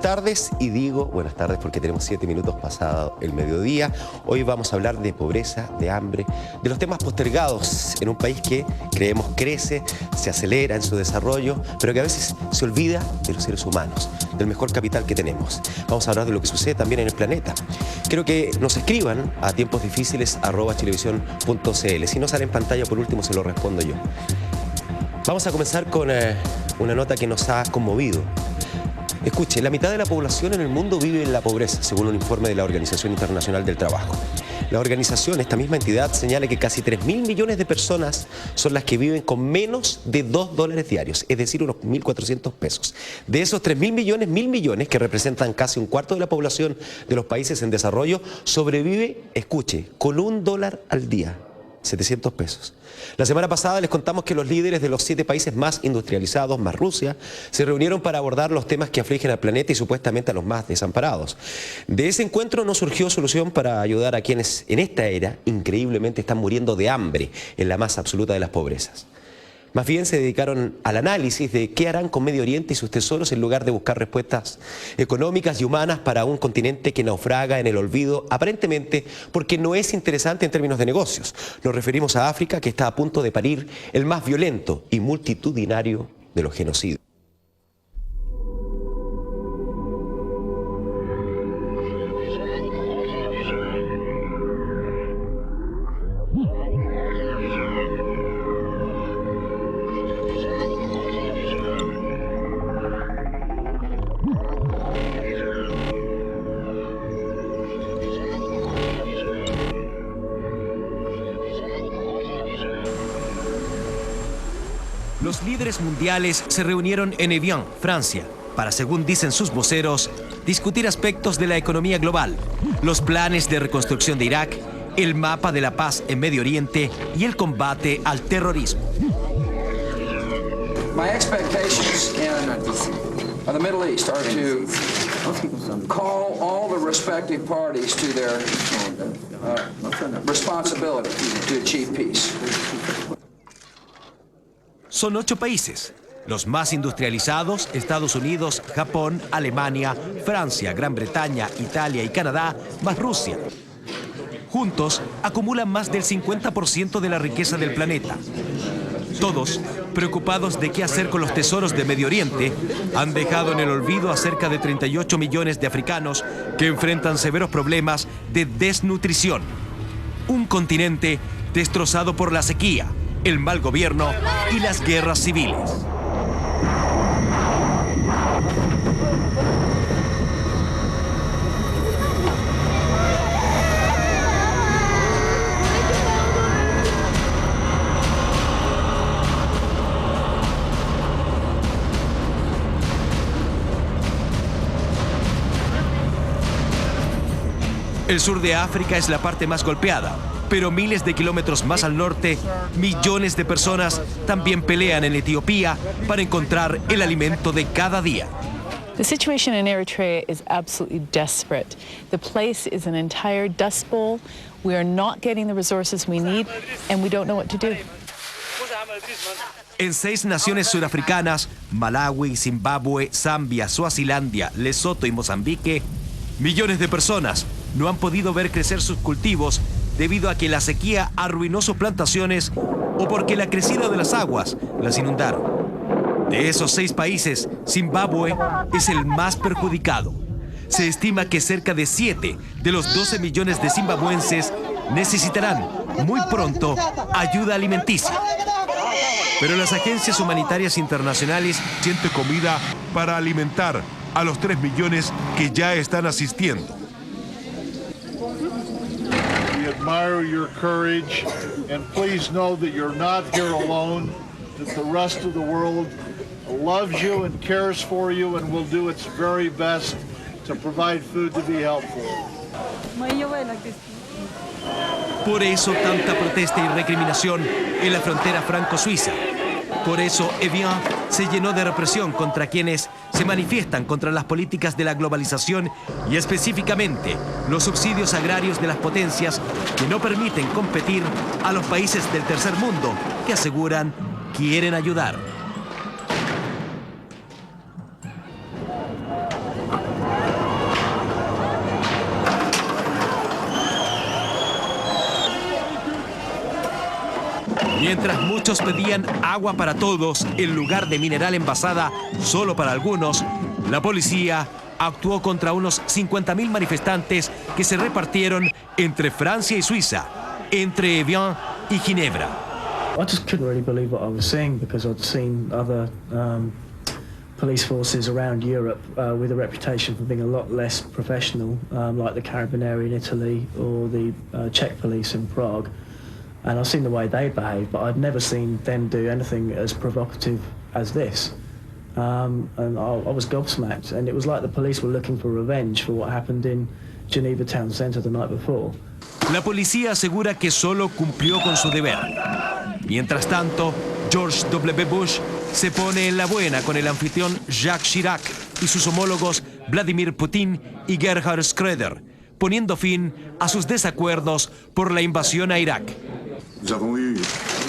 tardes, y digo buenas tardes porque tenemos 7 minutos pasado el mediodía. Hoy vamos a hablar de pobreza, de hambre, de los temas postergados en un país que creemos crece, se acelera en su desarrollo, pero que a veces se olvida de los seres humanos, del mejor capital que tenemos. Vamos a hablar de lo que sucede también en el planeta. Quiero que nos escriban a tiemposdifíciles@chilevisión.cl. Si no sale en pantalla, por último se lo respondo yo. Vamos a comenzar con una nota que nos ha conmovido. Escuche, la mitad de la población en el mundo vive en la pobreza, según un informe de la Organización Internacional del Trabajo. La organización, esta misma entidad, señala que casi 3.000 millones de personas son las que viven con menos de $2 diarios, es decir, unos 1.400 pesos. De esos 3.000 millones, 1.000 millones, que representan casi un cuarto de la población de los países en desarrollo, sobrevive, escuche, con $1 al día, 700 pesos. La semana pasada les contamos que los líderes de los 7 países más industrializados, más Rusia, se reunieron para abordar los temas que afligen al planeta y supuestamente a los más desamparados. De ese encuentro no surgió solución para ayudar a quienes en esta era increíblemente están muriendo de hambre en la más absoluta de las pobrezas. Más bien se dedicaron al análisis de qué harán con Medio Oriente y sus tesoros en lugar de buscar respuestas económicas y humanas para un continente que naufraga en el olvido, aparentemente porque no es interesante en términos de negocios. Nos referimos a África, que está a punto de parir el más violento y multitudinario de los genocidios. Los líderes mundiales se reunieron en Evian, Francia, para, según dicen sus voceros, discutir aspectos de la economía global, los planes de reconstrucción de Irak, el mapa de la paz en Medio Oriente y el combate al terrorismo. My expectations in the Middle East are to call all the respective parties to their responsibility to achieve peace. Son 8 países, los más industrializados: Estados Unidos, Japón, Alemania, Francia, Gran Bretaña, Italia y Canadá, más Rusia. Juntos acumulan más del 50% de la riqueza del planeta. Todos, preocupados de qué hacer con los tesoros de Medio Oriente, han dejado en el olvido a cerca de 38 millones de africanos que enfrentan severos problemas de desnutrición. Un continente destrozado por la sequía, el mal gobierno y las guerras civiles. El sur de África es la parte más golpeada, pero miles de kilómetros más al norte, millones de personas también pelean en Etiopía para encontrar el alimento de cada día. The situation in Eritrea is absolutely desperate. The place is an entire dust bowl. We are not getting the resources we need, and we don't know what to do. En 6 naciones surafricanas, Malawi, Zimbabue, Zambia, Suazilandia, Lesoto y Mozambique, millones de personas no han podido ver crecer sus cultivos debido a que la sequía arruinó sus plantaciones o porque la crecida de las aguas las inundaron. De esos 6 países, Zimbabue es el más perjudicado. Se estima que cerca de 7 de los 12 millones de zimbabuenses necesitarán muy pronto ayuda alimenticia. Pero las agencias humanitarias internacionales Suficiente comida para alimentar a los 3 millones que ya están asistiendo. We admire your courage, and please know that you're not here alone, that the rest of the world loves you and cares for you and will do its very best to provide food to be helpful. Por eso tanta protesta y recriminación en la frontera franco-suiza. Por eso Evian se llenó de represión contra quienes se manifiestan contra las políticas de la globalización y específicamente los subsidios agrarios de las potencias que no permiten competir a los países del tercer mundo que aseguran quieren ayudar. Mientras muchos pedían agua para todos en lugar de mineral envasada solo para algunos, la policía actuó contra unos 50.000 manifestantes que se repartieron entre Francia y Suiza, entre Evian y Ginebra. I just couldn't really believe what I was seeing because I'd seen other police forces around Europe with a reputation for being a lot less professional, like the Carabinieri in Italy or the Czech police in Prague. And I've seen the way they behave, but I'd never seen them do anything as provocative as this. And I was gobsmacked, and it was like the police were looking for revenge for what happened in Geneva Town Centre the night before. La policía asegura que solo cumplió con su deber. Mientras tanto, George W. Bush se pone en la buena con el anfitrión Jacques Chirac y sus homólogos Vladimir Putin y Gerhard Schröder, poniendo fin a sus desacuerdos por la invasión a Irak. Nous avons eu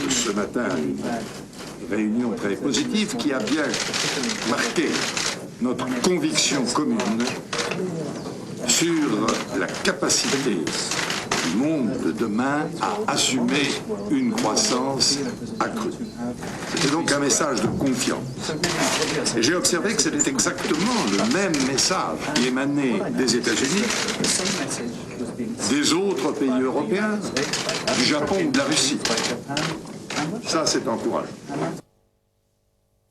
ce matin une réunion très positive qui a bien marqué notre conviction commune sur la capacité du monde de demain à assumer une croissance accrue. C'était donc un message de confiance. Et j'ai observé que c'était exactement le même message qui émanait des États-Unis, des autres pays européens, du Japon ou de la Russie. Ça, c'est encourageant.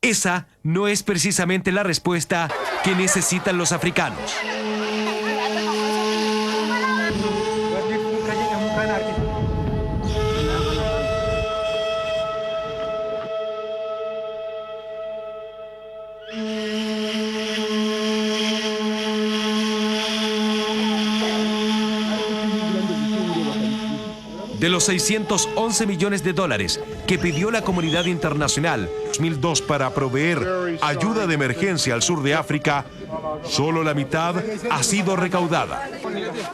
Esa no es precisamente la respuesta que necesitan los africanos. De los 611 millones de dólares que pidió la comunidad internacional 2002 para proveer ayuda de emergencia al sur de África, solo la mitad ha sido recaudada.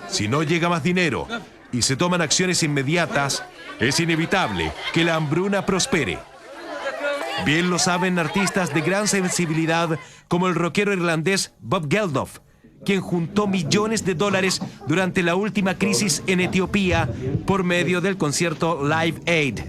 Si no llega más dinero y se toman acciones inmediatas, es inevitable que la hambruna prospere. Bien lo saben artistas de gran sensibilidad como el rockero irlandés Bob Geldof, quien juntó millones de dólares durante la última crisis en Etiopía por medio del concierto Live Aid.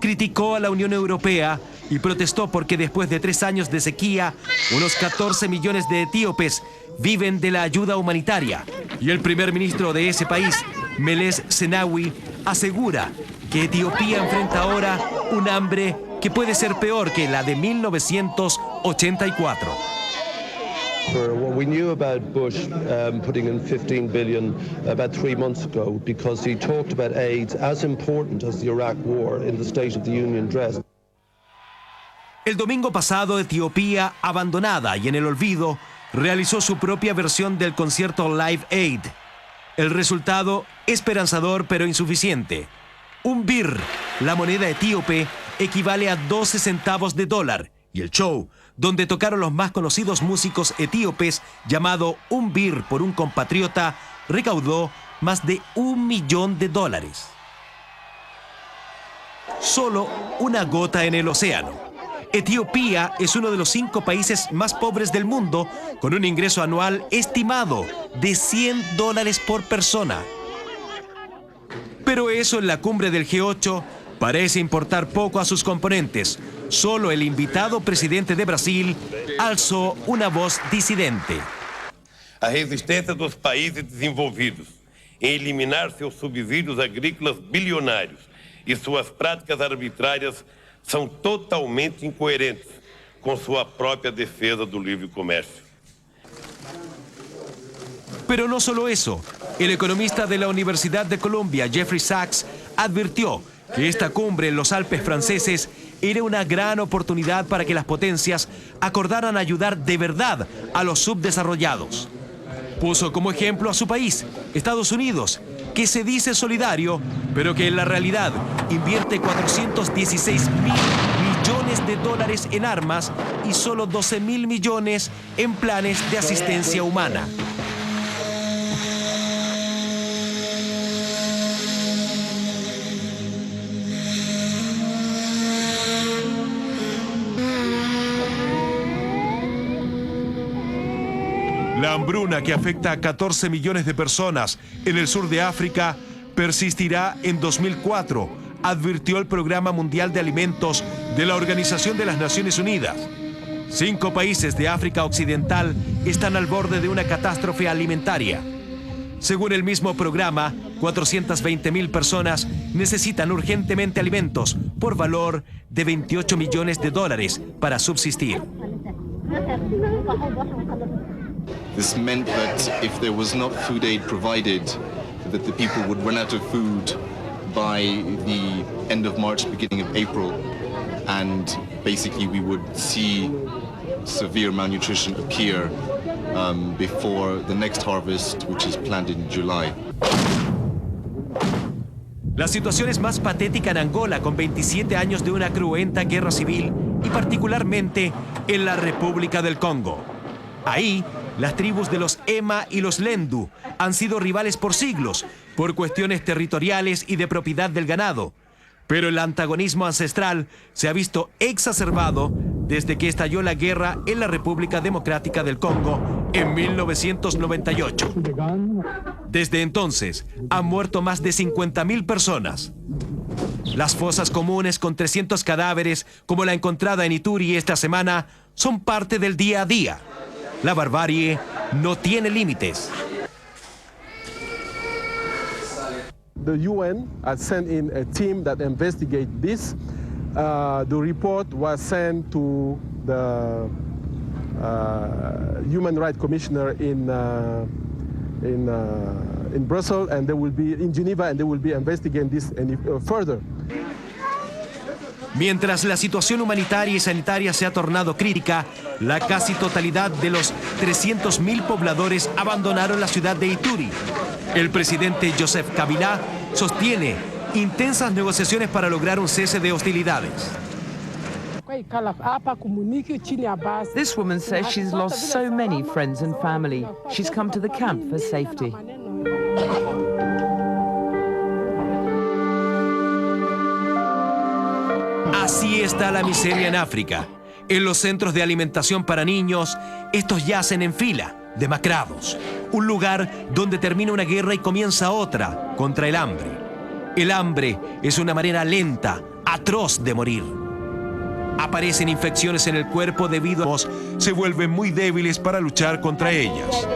Criticó a la Unión Europea y protestó porque después de 3 años de sequía, unos 14 millones de etíopes viven de la ayuda humanitaria. Y el primer ministro de ese país, Meles Zenawi, asegura que Etiopía enfrenta ahora un hambre que puede ser peor que la de 1984. Well, we knew about Bush putting in $15 billion about 3 months ago because he talked about AIDS as important as the Iraq War in the State of the Union address. El domingo pasado, Etiopía, abandonada y en el olvido, realizó su propia versión del concierto Live Aid. El resultado, esperanzador pero insuficiente. Un birr, la moneda etíope, equivale a 12 centavos de dólar. Y el show, donde tocaron los más conocidos músicos etíopes, llamado Un birr por un compatriota, recaudó más de $1 millón. Solo una gota en el océano. Etiopía es uno de los 5 países más pobres del mundo, con un ingreso anual estimado de $100 por persona. Pero eso en la cumbre del G8 parece importar poco a sus componentes. Solo el invitado presidente de Brasil alzó una voz disidente. A resistência dos países desenvolvidos em eliminar seus subsídios agrícolas bilionários e suas práticas arbitrárias são totalmente incoerentes com sua própria defesa do livre comércio. Pero no solo eso. El economista de la Universidad de Columbia, Jeffrey Sachs, advirtió que esta cumbre en los Alpes franceses era una gran oportunidad para que las potencias acordaran ayudar de verdad a los subdesarrollados. Puso como ejemplo a su país, Estados Unidos, que se dice solidario, pero que en la realidad invierte $416 mil millones en armas y solo 12.000 millones en planes de asistencia humana. La hambruna que afecta a 14 millones de personas en el sur de África persistirá en 2004 advirtió el Programa Mundial de Alimentos de la Organización de las Naciones Unidas. 5 países de África Occidental están al borde de una catástrofe alimentaria. Según el mismo programa, 420.000 personas necesitan urgentemente alimentos por valor de $28 millones para subsistir. This meant that if there was not food aid provided, that the people would run out of food by the end of March, beginning of April, and basically we would see severe malnutrition appear before the next harvest, which is planned in July. La situación es más patética en Angola, con 27 años de una cruenta guerra civil, y particularmente en la República del Congo. Ahí, las tribus de los Ema y los Lendu han sido rivales por siglos, por cuestiones territoriales y de propiedad del ganado. Pero el antagonismo ancestral se ha visto exacerbado desde que estalló la guerra en la República Democrática del Congo en 1998. Desde entonces, han muerto más de 50.000 personas. Las fosas comunes con 300 cadáveres, como la encontrada en Ituri esta semana, son parte del día a día. La barbarie no tiene límites. The UN has sent in a team that investigate this. The report was sent to the Human Rights Commissioner in Brussels, and they will be in Geneva, and they will be investigating this further. Mientras la situación humanitaria y sanitaria se ha tornado crítica, la casi totalidad de los 300.000 pobladores abandonaron la ciudad de Ituri. El presidente Joseph Kabila sostiene intensas negociaciones para lograr un cese de hostilidades. This woman says she's lost so many friends and family. She's come to the camp for safety. Así está la miseria en África. En los centros de alimentación para niños, estos yacen en fila, demacrados. Un lugar donde termina una guerra y comienza otra contra el hambre. El hambre es una manera lenta, atroz de morir. Aparecen infecciones en el cuerpo debido a que se vuelven muy débiles para luchar contra ellas.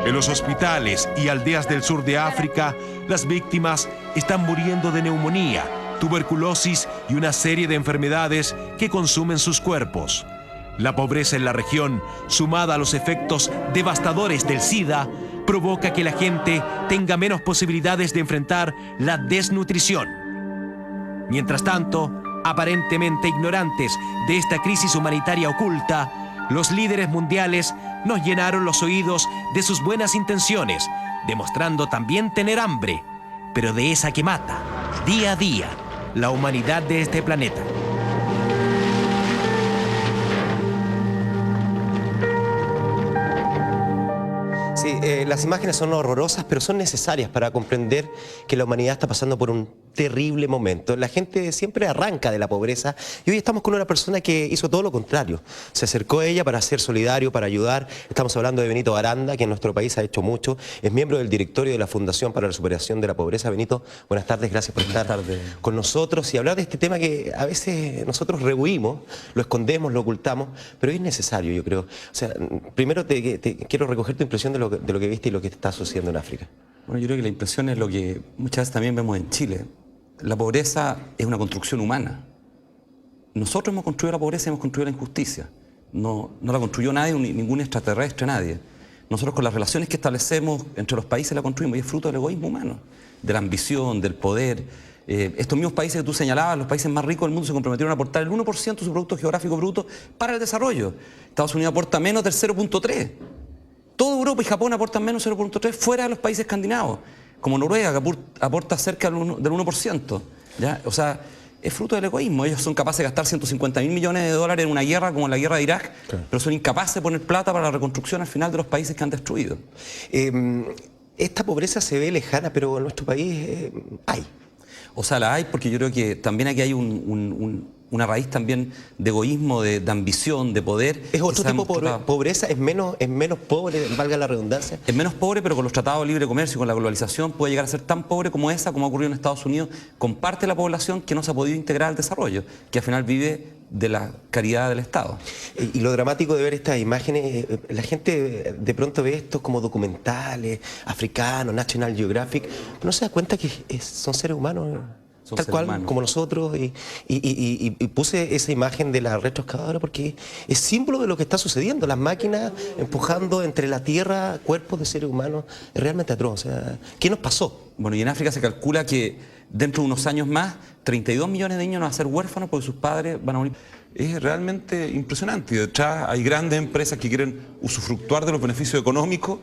En los hospitales y aldeas del sur de África, las víctimas están muriendo de neumonía, tuberculosis y una serie de enfermedades que consumen sus cuerpos. La pobreza en la región, sumada a los efectos devastadores del SIDA, provoca que la gente tenga menos posibilidades de enfrentar la desnutrición. Mientras tanto, aparentemente ignorantes de esta crisis humanitaria oculta, los líderes mundiales nos llenaron los oídos de sus buenas intenciones, demostrando también tener hambre, pero de esa que mata, día a día, la humanidad de este planeta. Sí, las imágenes son horrorosas, pero son necesarias para comprender que la humanidad está pasando por un terrible momento. La gente siempre arranca de la pobreza y hoy estamos con una persona que hizo todo lo contrario. Se acercó a ella para ser solidario, para ayudar. Estamos hablando de Benito Baranda, que en nuestro país ha hecho mucho. Es miembro del directorio de la Fundación para la Superación de la Pobreza. Benito, buenas tardes, gracias por estar con nosotros y hablar de este tema que a veces nosotros rehuimos, lo escondemos, lo ocultamos, pero es necesario, yo creo. O sea, primero te quiero recoger tu impresión de lo que viste y lo que está sucediendo en África. Bueno, yo creo que la impresión es lo que muchas veces también vemos en Chile. La pobreza es una construcción humana. Nosotros hemos construido la pobreza y hemos construido la injusticia. No la construyó nadie, ningún extraterrestre, nadie. Nosotros con las relaciones que establecemos entre los países la construimos y es fruto del egoísmo humano, de la ambición, del poder. Estos mismos países que tú señalabas, los países más ricos del mundo, se comprometieron a aportar el 1% de su Producto Geográfico Bruto para el desarrollo. Estados Unidos aporta menos del 0.3%. Toda Europa y Japón aportan menos 0.3% fuera de los países escandinavos, como Noruega, que aporta cerca del 1%. ¿Ya? O sea, es fruto del egoísmo. Ellos son capaces de gastar 150.000 millones de dólares en una guerra como la guerra de Irak, claro, pero son incapaces de poner plata para la reconstrucción al final de los países que han destruido. Esta pobreza se ve lejana, pero en nuestro país hay. O sea, la hay porque yo creo que también aquí hay una raíz también de egoísmo, de ambición, de poder. ¿Es otro tipo de pobreza? ¿Es menos pobre, valga la redundancia? Es menos pobre, pero con los tratados de libre comercio y con la globalización puede llegar a ser tan pobre como esa, como ha ocurrido en Estados Unidos, con parte de la población que no se ha podido integrar al desarrollo, que al final vive de la caridad del Estado. Y lo dramático de ver estas imágenes, la gente de pronto ve estos como documentales africanos, National Geographic, pero no se da cuenta que son seres humanos. Tal cual, como nosotros, y puse esa imagen de la retroexcavadora porque es símbolo de lo que está sucediendo. Las máquinas empujando entre la tierra cuerpos de seres humanos es realmente atroz. O sea, ¿qué nos pasó? Bueno, y en África se calcula que dentro de unos años más, 32 millones de niños van a ser huérfanos porque sus padres van a morir. Es realmente impresionante. Y detrás hay grandes empresas que quieren usufructuar de los beneficios económicos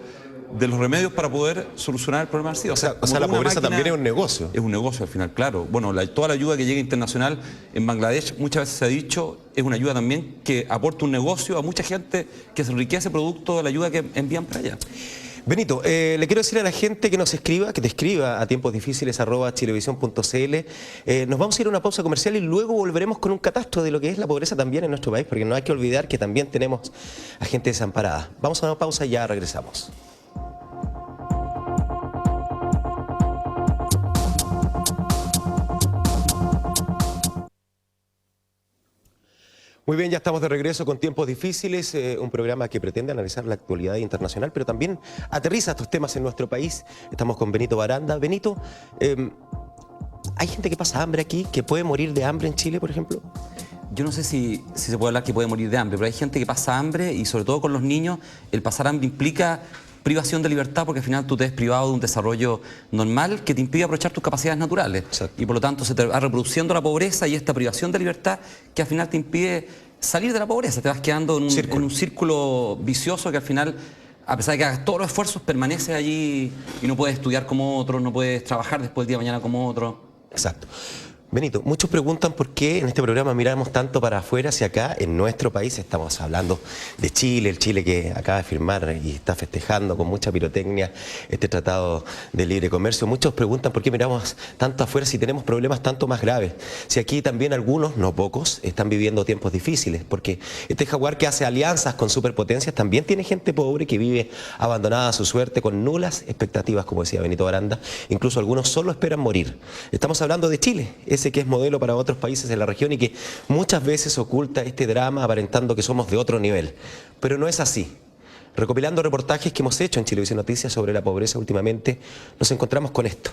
de los remedios para poder solucionar el problema del SIDA. O sea la pobreza también es un negocio. Es un negocio al final, claro. Bueno, toda la ayuda que llega internacional en Bangladesh, muchas veces se ha dicho, es una ayuda también que aporta un negocio a mucha gente que se enriquece producto de la ayuda que envían para allá. Benito, le quiero decir a la gente que nos escriba, que te escriba a tiemposdifíciles@chilevisión.cl. Nos vamos a ir a una pausa comercial y luego volveremos con un catastro de lo que es la pobreza también en nuestro país, porque no hay que olvidar que también tenemos a gente desamparada. Vamos a una pausa y ya regresamos. Muy bien, ya estamos de regreso con Tiempos Difíciles, un programa que pretende analizar la actualidad internacional, pero también aterriza estos temas en nuestro país. Estamos con Benito Baranda. Benito, ¿hay gente que pasa hambre aquí, que puede morir de hambre en Chile, por ejemplo? Yo no sé si se puede hablar que puede morir de hambre, pero hay gente que pasa hambre y sobre todo con los niños, el pasar hambre implica privación de libertad porque al final tú te ves privado de un desarrollo normal que te impide aprovechar tus capacidades naturales. Exacto. Y por lo tanto se te va reproduciendo la pobreza y esta privación de libertad que al final te impide salir de la pobreza. Te vas quedando en un círculo vicioso que al final, a pesar de que hagas todos los esfuerzos, permaneces allí y no puedes estudiar como otro, no puedes trabajar después del día de mañana como otro. Exacto. Benito, muchos preguntan por qué en este programa miramos tanto para afuera, si acá en nuestro país estamos hablando de Chile, el Chile que acaba de firmar y está festejando con mucha pirotecnia este tratado de libre comercio. Muchos preguntan por qué miramos tanto afuera si tenemos problemas tanto más graves. Si aquí también algunos, no pocos, están viviendo tiempos difíciles, porque este jaguar que hace alianzas con superpotencias también tiene gente pobre que vive abandonada a su suerte con nulas expectativas, como decía Benito Baranda. Incluso algunos solo esperan morir. Estamos hablando de Chile, que es modelo para otros países de la región y que muchas veces oculta este drama aparentando que somos de otro nivel. Pero no es así. Recopilando reportajes que hemos hecho en Chilevisión Noticias sobre la pobreza últimamente, nos encontramos con esto.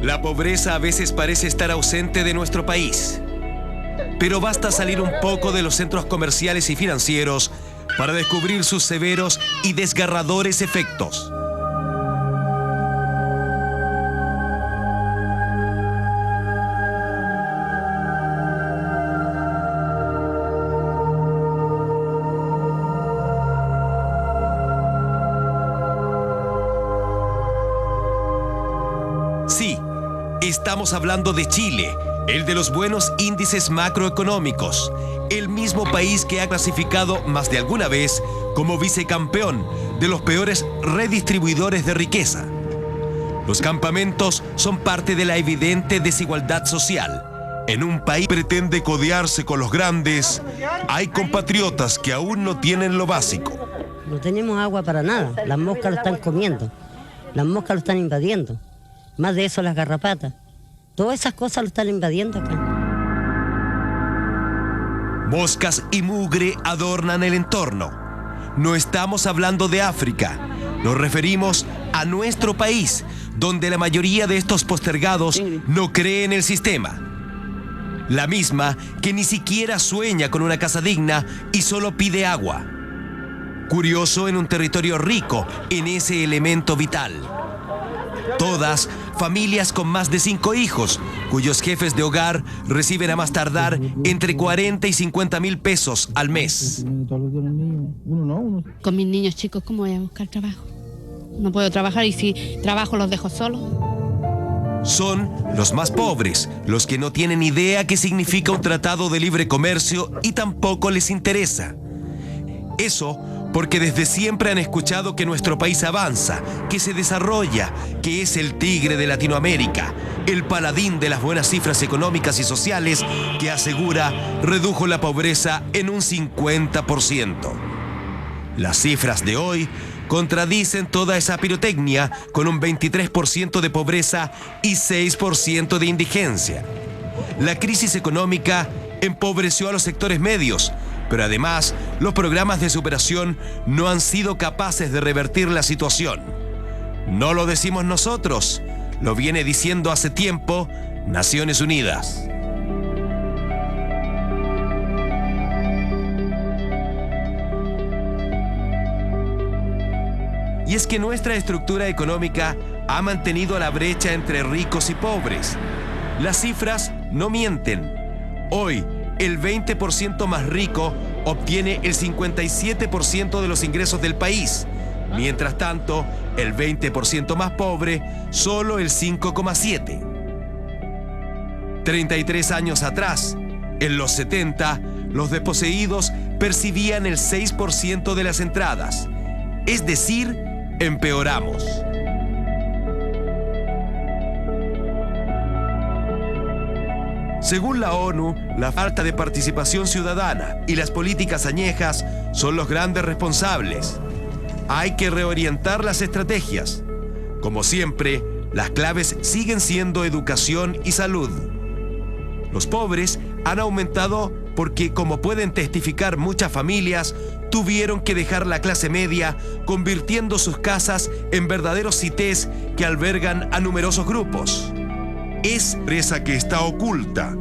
La pobreza a veces parece estar ausente de nuestro país, pero basta salir un poco de los centros comerciales y financieros para descubrir sus severos y desgarradores efectos. Sí, estamos hablando de Chile, el de los buenos índices macroeconómicos, el mismo país que ha clasificado más de alguna vez como vicecampeón de los peores redistribuidores de riqueza. Los campamentos son parte de la evidente desigualdad social. En un país que pretende codearse con los grandes, hay compatriotas que aún no tienen lo básico. No tenemos agua para nada, las moscas lo están comiendo, las moscas lo están invadiendo. Más de eso las garrapatas. Todas esas cosas lo están invadiendo acá. Moscas y mugre adornan el entorno. No estamos hablando de África. Nos referimos a nuestro país, donde la mayoría de estos postergados no cree en el sistema. La misma que ni siquiera sueña con una casa digna y solo pide agua. Curioso en un territorio rico en ese elemento vital. Todas familias con más de 5 hijos, cuyos jefes de hogar reciben a más tardar entre 40 y 50 mil pesos al mes. Con mis niños chicos, ¿cómo voy a buscar trabajo? No puedo trabajar y si trabajo los dejo solos. Son los más pobres, los que no tienen idea qué significa un tratado de libre comercio y tampoco les interesa. Eso porque desde siempre han escuchado que nuestro país avanza, que se desarrolla, que es el tigre de Latinoamérica, el paladín de las buenas cifras económicas y sociales que asegura redujo la pobreza en un 50%. Las cifras de hoy contradicen toda esa pirotecnia con un 23% de pobreza y 6% de indigencia. La crisis económica empobreció a los sectores medios, pero además los programas de superación no han sido capaces de revertir la situación. No lo decimos nosotros, lo viene diciendo hace tiempo Naciones Unidas. Y es que nuestra estructura económica ha mantenido la brecha entre ricos y pobres. Las cifras no mienten. Hoy, el 20% más rico obtiene el 57% de los ingresos del país. Mientras tanto, el 20% más pobre, solo el 5,7%. 33 años atrás, en los 70, los desposeídos percibían el 6% de las entradas. Es decir, empeoramos. Según la ONU, la falta de participación ciudadana y las políticas añejas son los grandes responsables. Hay que reorientar las estrategias. Como siempre, las claves siguen siendo educación y salud. Los pobres han aumentado porque, como pueden testificar muchas familias, tuvieron que dejar la clase media, convirtiendo sus casas en verdaderos cités que albergan a numerosos grupos. Es esa que está oculta,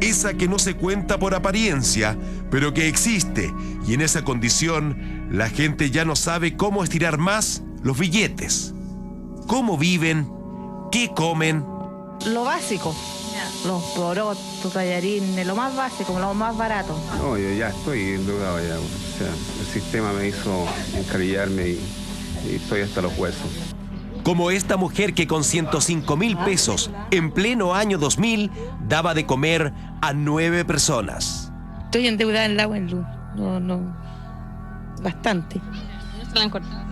esa que no se cuenta por apariencia, pero que existe, y en esa condición la gente ya no sabe cómo estirar más los billetes. ¿Cómo viven? ¿Qué comen? Lo básico, los porotos, tallarines, lo más básico, lo más barato. No, yo ya estoy endeudado ya, o sea, el sistema me hizo encarillarme y estoy hasta los huesos. Como esta mujer que con 105,000 pesos en pleno año 2000 daba de comer a 9 personas. Estoy endeudada en el agua en luz, no, bastante. ¿Se la han cortado?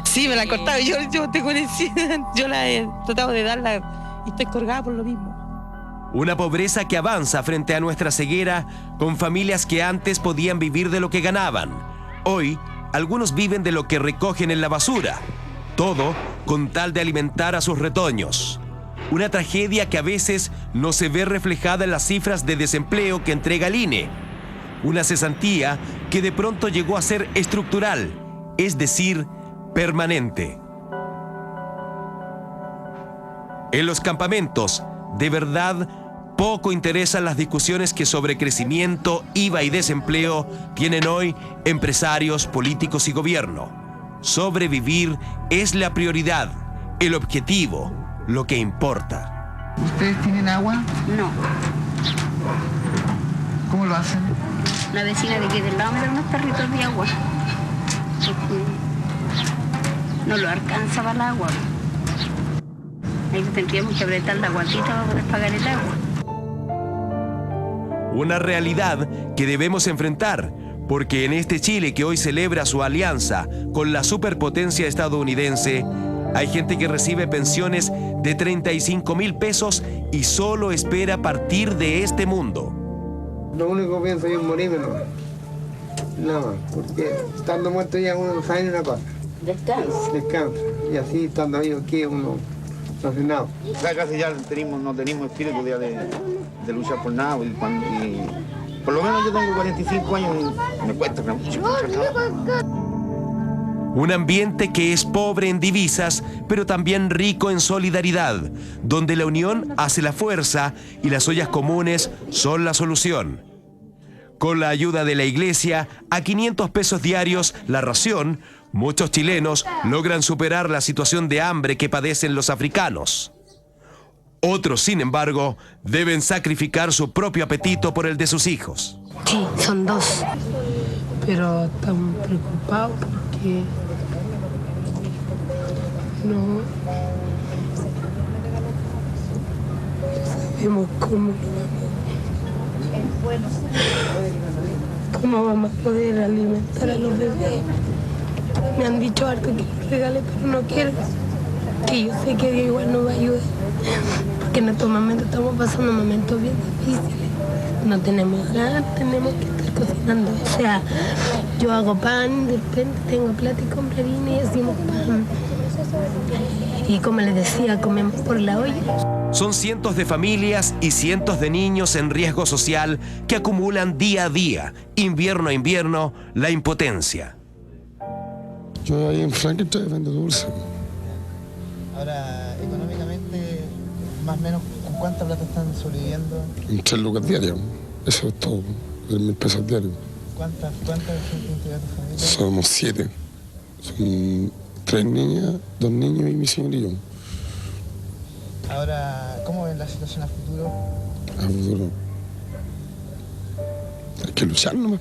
Sí, me la han cortado, yo tengo necesidad, yo la he tratado de darla y estoy colgada por lo mismo. Una pobreza que avanza frente a nuestra ceguera con familias que antes podían vivir de lo que ganaban. Hoy, algunos viven de lo que recogen en la basura. Todo con tal de alimentar a sus retoños. Una tragedia que a veces no se ve reflejada en las cifras de desempleo que entrega el INE. Una cesantía que de pronto llegó a ser estructural, es decir, permanente. En los campamentos, de verdad, poco interesan las discusiones que sobre crecimiento, IVA y desempleo tienen hoy empresarios, políticos y gobierno. Sobrevivir es la prioridad, el objetivo, lo que importa. ¿Ustedes tienen agua? No. ¿Cómo lo hacen? La vecina de aquí del lado me da unos tarritos de agua. No lo alcanza para el agua. Ahí tendríamos que apretar la guatita para poder pagar el agua. Una realidad que debemos enfrentar, porque en este Chile que hoy celebra su alianza con la superpotencia estadounidense, hay gente que recibe pensiones de 35,000 pesos y solo espera partir de este mundo. Lo único que pienso yo es morirme, no. Nada más, porque estando muerto ya uno no sabe ni una cosa. Descansa. Y así estando ahí aquí uno no hace nada. O sea, casi ya no tenemos espíritu de luchar por nada. Y por lo menos yo tengo 45 años y me cuesta mucho. Un ambiente que es pobre en divisas, pero también rico en solidaridad, donde la unión hace la fuerza y las ollas comunes son la solución. Con la ayuda de la iglesia, a 500 pesos diarios la ración muchos chilenos logran superar la situación de hambre que padecen los africanos. Otros, sin embargo, deben sacrificar su propio apetito por el de sus hijos. Sí, son 2. Pero estamos preocupados porque no sabemos cómo vamos a poder alimentar a los bebés. Me han dicho harto que los regale, pero no quiero. Que yo sé que Dios igual nos va a ayudar. Porque en estos momentos estamos pasando momentos bien difíciles. No tenemos gas, tenemos que estar cocinando. O sea, yo hago pan, de repente tengo plata y compro harina y hacemos pan. Y como les decía, comemos por la olla. Son cientos de familias y cientos de niños en riesgo social que acumulan día a día, invierno a invierno, la impotencia. Yo ahí en Frankenstein vendo dulce. Ahora, económicamente, más o menos, ¿con cuánta plata están sobreviviendo? 3 lucas diarias, eso es todo, 3.000 pesos diarios. ¿Cuánta gente integra tu familia? Somos 7. Son 3 niñas, 2 niños y mi señor y yo. Ahora, ¿cómo ven la situación a futuro? A futuro. Hay que luchar nomás.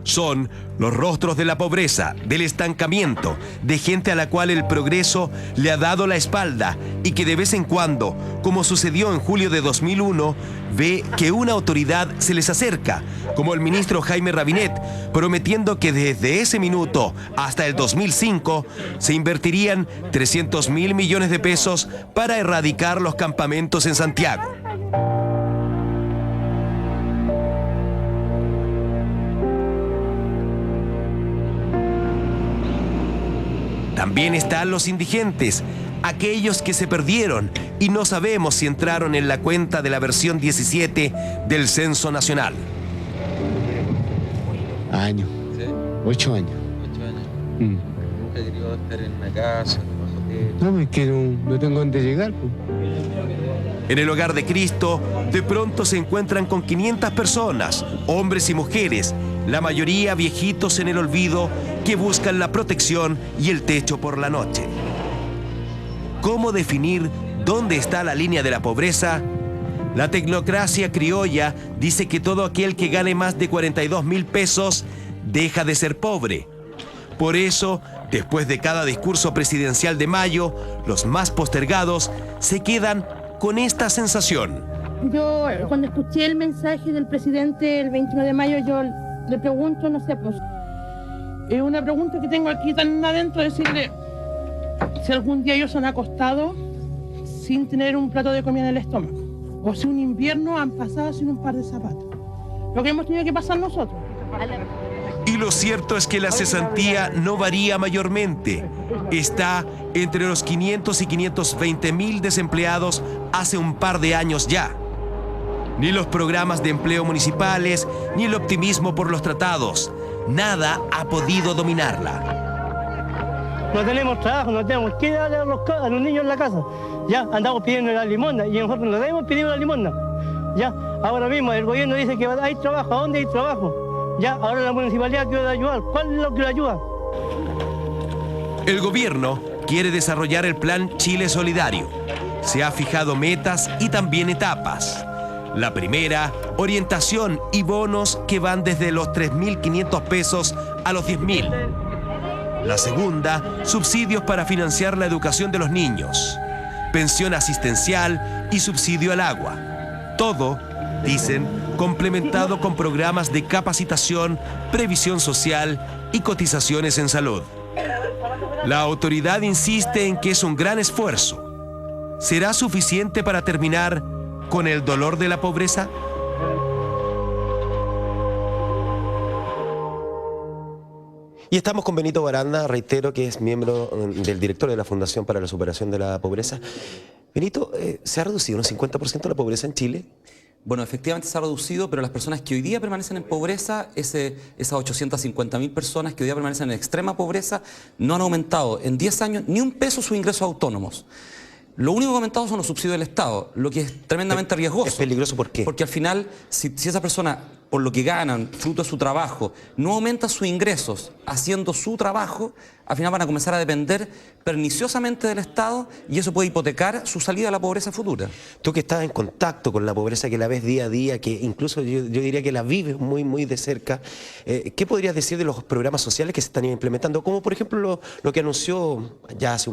Son los rostros de la pobreza, del estancamiento, de gente a la cual el progreso le ha dado la espalda y que de vez en cuando, como sucedió en julio de 2001, ve que una autoridad se les acerca, como el ministro Jaime Rabinet, prometiendo que desde ese minuto hasta el 2005 se invertirían 300.000 millones de pesos para erradicar los campamentos en Santiago. También están los indigentes, aquellos que se perdieron y no sabemos si entraron en la cuenta de la versión 17 del Censo Nacional. Años. ¿Sí? 8 años. 8 años. ¿Nunca he querido estar en una casa? No, es que no tengo dónde llegar. Pues. En el Hogar de Cristo, de pronto se encuentran con 500 personas, hombres y mujeres, la mayoría viejitos en el olvido, que buscan la protección y el techo por la noche. ¿Cómo definir dónde está la línea de la pobreza? La tecnocracia criolla dice que todo aquel que gane más de 42.000 pesos deja de ser pobre. Por eso, después de cada discurso presidencial de mayo, los más postergados se quedan con esta sensación. Yo, cuando escuché el mensaje del presidente el 21 de mayo, yo le pregunto, no sé, pues, es una pregunta que tengo aquí tan adentro, decirle si algún día ellos se han acostado sin tener un plato de comida en el estómago, o si un invierno han pasado sin un par de zapatos. Lo que hemos tenido que pasar nosotros. Y lo cierto es que la cesantía no varía mayormente. Está entre los 500 y 520.000 desempleados hace un par de años ya. Ni los programas de empleo municipales, ni el optimismo por los tratados. Nada ha podido dominarla. No tenemos trabajo, no tenemos que darle a los niños en la casa. Ya andamos pidiendo la limosna y nosotros no debemos pedir la limosna. Ya, ahora mismo el gobierno dice que hay trabajo. ¿A dónde hay trabajo? Ya, ahora la municipalidad quiere ayudar. ¿Cuál es lo que le ayuda? El gobierno quiere desarrollar el Plan Chile Solidario. Se ha fijado metas y también etapas. La primera, orientación y bonos que van desde los 3.500 pesos a los 10.000. La segunda, subsidios para financiar la educación de los niños, pensión asistencial y subsidio al agua. Todo, dicen, complementado con programas de capacitación, previsión social y cotizaciones en salud. La autoridad insiste en que es un gran esfuerzo. ¿Será suficiente para terminar con el dolor de la pobreza? Y estamos con Benito Baranda, reitero que es miembro del directorio de la Fundación para la Superación de la Pobreza. Benito, ¿se ha reducido un 50% la pobreza en Chile? Bueno, efectivamente se ha reducido, pero las personas que hoy día permanecen en pobreza, esas 850.000 personas que hoy día permanecen en extrema pobreza, no han aumentado en 10 años ni un peso sus ingresos autónomos. Lo único que ha aumentado son los subsidios del Estado, lo que es tremendamente riesgoso. ¿Es peligroso por qué? Porque al final, si esa persona por lo que ganan, fruto de su trabajo, no aumentan sus ingresos haciendo su trabajo, al final van a comenzar a depender perniciosamente del Estado y eso puede hipotecar su salida a la pobreza futura. Tú que estás en contacto con la pobreza, que la ves día a día, que incluso yo diría que la vives muy de cerca, ¿qué podrías decir de los programas sociales que se están implementando? Como por ejemplo lo que anunció ya hace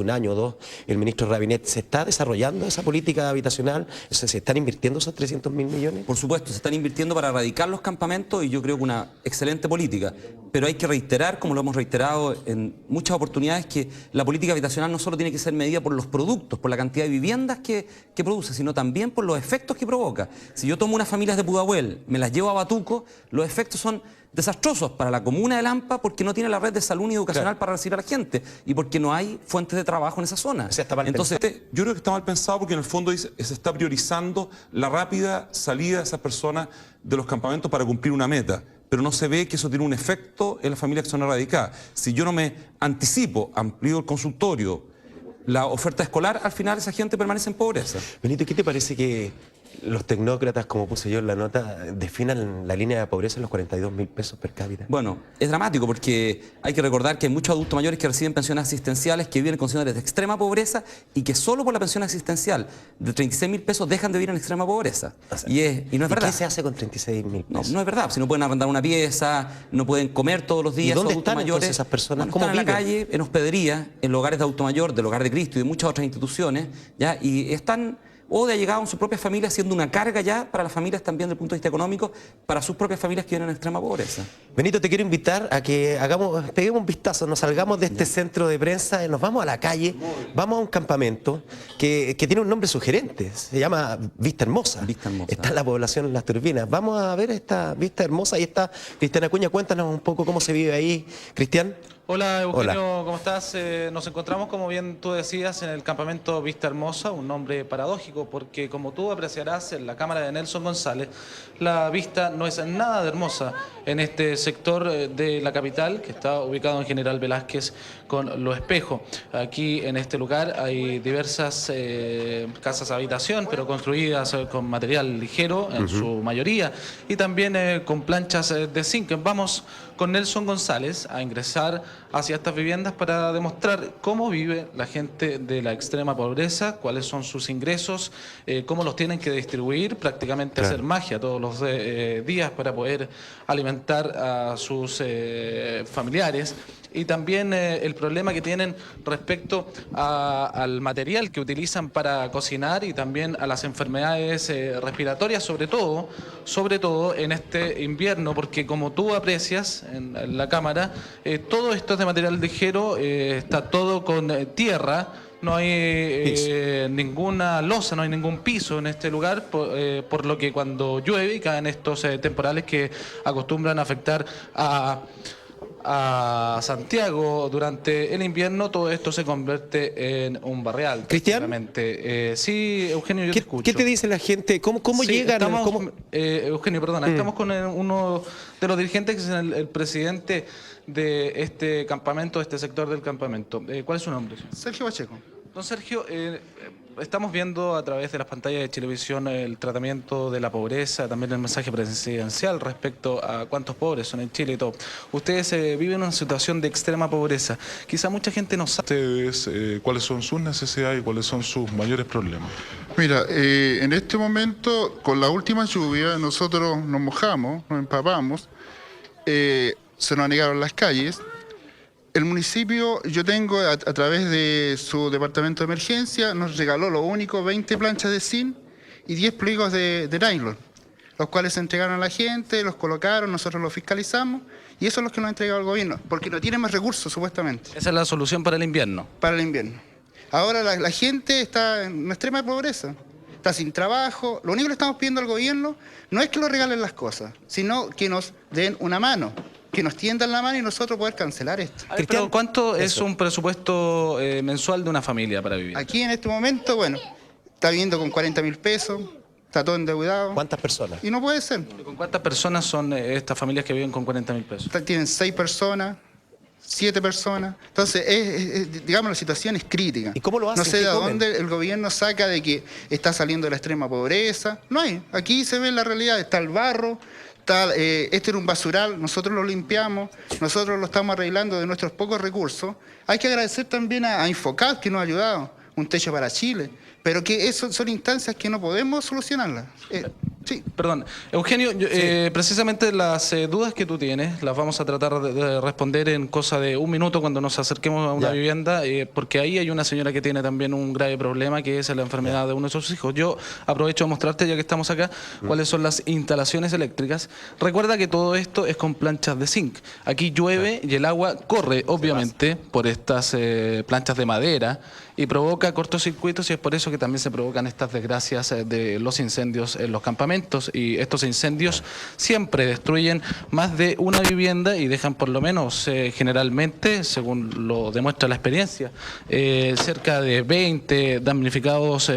un año o dos el ministro Rabinet. ¿Se está desarrollando esa política habitacional? ¿Se están invirtiendo esos 300.000 millones? Por supuesto, se están invirtiendo para erradicar los campamentos y yo creo que una excelente política. Pero hay que reiterar, como lo hemos reiterado en muchas oportunidades, que la política habitacional no solo tiene que ser medida por los productos, por la cantidad de viviendas que produce, sino también por los efectos que provoca. Si yo tomo unas familias de Pudahuel, me las llevo a Batuco, los efectos son desastrosos para la comuna de Lampa porque no tiene la red de salud ni educacional para recibir a la gente y porque no hay fuentes de trabajo en esa zona. Entonces, yo creo que está mal pensado porque en el fondo se está priorizando la rápida salida de esas personas de los campamentos para cumplir una meta, pero no se ve que eso tiene un efecto en las familias que son erradicadas. Si yo no me anticipo, amplío el consultorio, la oferta escolar, al final esa gente permanece en pobreza. Benito, ¿qué te parece que los tecnócratas, como puse yo en la nota, definan la línea de pobreza en los 42.000 pesos per cápita? Bueno, es dramático porque hay que recordar que hay muchos adultos mayores que reciben pensiones asistenciales, que viven en condiciones de extrema pobreza y que solo por la pensión asistencial de 36.000 pesos dejan de vivir en extrema pobreza. O sea, y no es verdad. ¿Qué se hace con 36.000 pesos? No es verdad. Si no pueden arrendar una pieza, no pueden comer todos los días. ¿Y dónde adultos están mayores, entonces esas personas? Bueno, ¿Cómo están en viven? la calle, en hospedería, en los hogares de adulto mayor, del Hogar de Cristo y de muchas otras instituciones, ¿ya? Y están o de allegados en sus propias familias, siendo una carga ya para las familias también desde el punto de vista económico, para sus propias familias que viven en extrema pobreza. Benito, te quiero invitar a que peguemos un vistazo, nos salgamos de este centro de prensa, nos vamos a la calle, vamos a un campamento que tiene un nombre sugerente, se llama Vista Hermosa. Vista Hermosa. Está la población en Las Turbinas. Vamos a ver esta Vista Hermosa. Ahí está Cristian Acuña, cuéntanos un poco cómo se vive ahí, Cristian. Hola Eugenio, Hola. ¿cómo estás? Nos encontramos, como bien tú decías, en el campamento Vista Hermosa, un nombre paradójico porque como tú apreciarás en la cámara de Nelson González, la vista no es nada de hermosa en este sector de la capital que está ubicado en General Velázquez con Los Espejos. Aquí en este lugar hay diversas casas de habitación, pero construidas con material ligero en su mayoría y también con planchas de zinc. Vamos con Nelson González a ingresar hacia estas viviendas para demostrar cómo vive la gente de la extrema pobreza, cuáles son sus ingresos, cómo los tienen que distribuir, prácticamente hacer magia todos los días para poder alimentar a sus familiares. Y también el problema que tienen respecto al material que utilizan para cocinar y también a las enfermedades respiratorias, sobre todo en este invierno, porque como tú aprecias en la cámara, todo esto es de material ligero, está todo con tierra. No hay ninguna losa, no hay ningún piso en este lugar, por lo que cuando llueve y caen estos temporales que acostumbran a afectar a Santiago durante el invierno, todo esto se convierte en un barrial. ¿Cristian? Sí, Eugenio, yo te escucho. ¿Qué te dice la gente? ¿Cómo llegan? Eugenio, perdona, estamos con uno de los dirigentes, que es el presidente de este campamento, de este sector del campamento. ¿Cuál es su nombre? Sergio Pacheco. Don Sergio, estamos viendo a través de las pantallas de televisión el tratamiento de la pobreza, también el mensaje presidencial respecto a cuántos pobres son en Chile y todo. Ustedes viven una situación de extrema pobreza. Quizá mucha gente no sabe. Ustedes, ¿cuáles son sus necesidades y cuáles son sus mayores problemas? Mira, en este momento, con la última lluvia, nosotros nos mojamos, nos empapamos, se nos anegaron las calles. El municipio, yo tengo a través de su departamento de emergencia, nos regaló lo único 20 planchas de zinc y 10 pligos de nylon, los cuales se entregaron a la gente, los colocaron, nosotros los fiscalizamos y eso es lo que nos ha entregado el gobierno, porque no tiene más recursos supuestamente. Esa es la solución para el invierno. Para el invierno. Ahora la gente está en una extrema pobreza, está sin trabajo. Lo único que le estamos pidiendo al gobierno no es que nos regalen las cosas, sino que nos den una mano, que nos tiendan la mano y nosotros poder cancelar esto. A ver, pero ¿cuánto es un presupuesto mensual de una familia para vivir? Aquí en este momento, bueno, está viviendo con 40.000 pesos, está todo endeudado. ¿Cuántas personas? Y no puede ser. ¿Con cuántas personas son estas familias que viven con 40.000 pesos? Tienen 6 personas, 7 personas. Entonces, digamos, la situación es crítica. ¿Y cómo lo hacen? No sé de dónde el gobierno saca de que está saliendo de la extrema pobreza. No hay. Aquí se ve la realidad. Está el barro, este era un basural, nosotros lo limpiamos, nosotros lo estamos arreglando de nuestros pocos recursos. Hay que agradecer también a Infocat, que nos ha ayudado, un techo para Chile, pero que eso son instancias que no podemos solucionarlas. Sí. Perdón, Eugenio, precisamente las dudas que tú tienes las vamos a tratar de responder en cosa de un minuto cuando nos acerquemos a una vivienda, porque ahí hay una señora que tiene también un grave problema, que es la enfermedad de uno de sus hijos. Yo aprovecho de mostrarte, ya que estamos acá, cuáles son las instalaciones eléctricas. Recuerda que todo esto es con planchas de zinc. Aquí llueve y el agua corre, obviamente, por estas planchas de madera y provoca cortocircuitos, y es por eso que también se provocan estas desgracias de los incendios en los campamentos. Y estos incendios siempre destruyen más de una vivienda y dejan por lo menos, generalmente, según lo demuestra la experiencia, cerca de 20 damnificados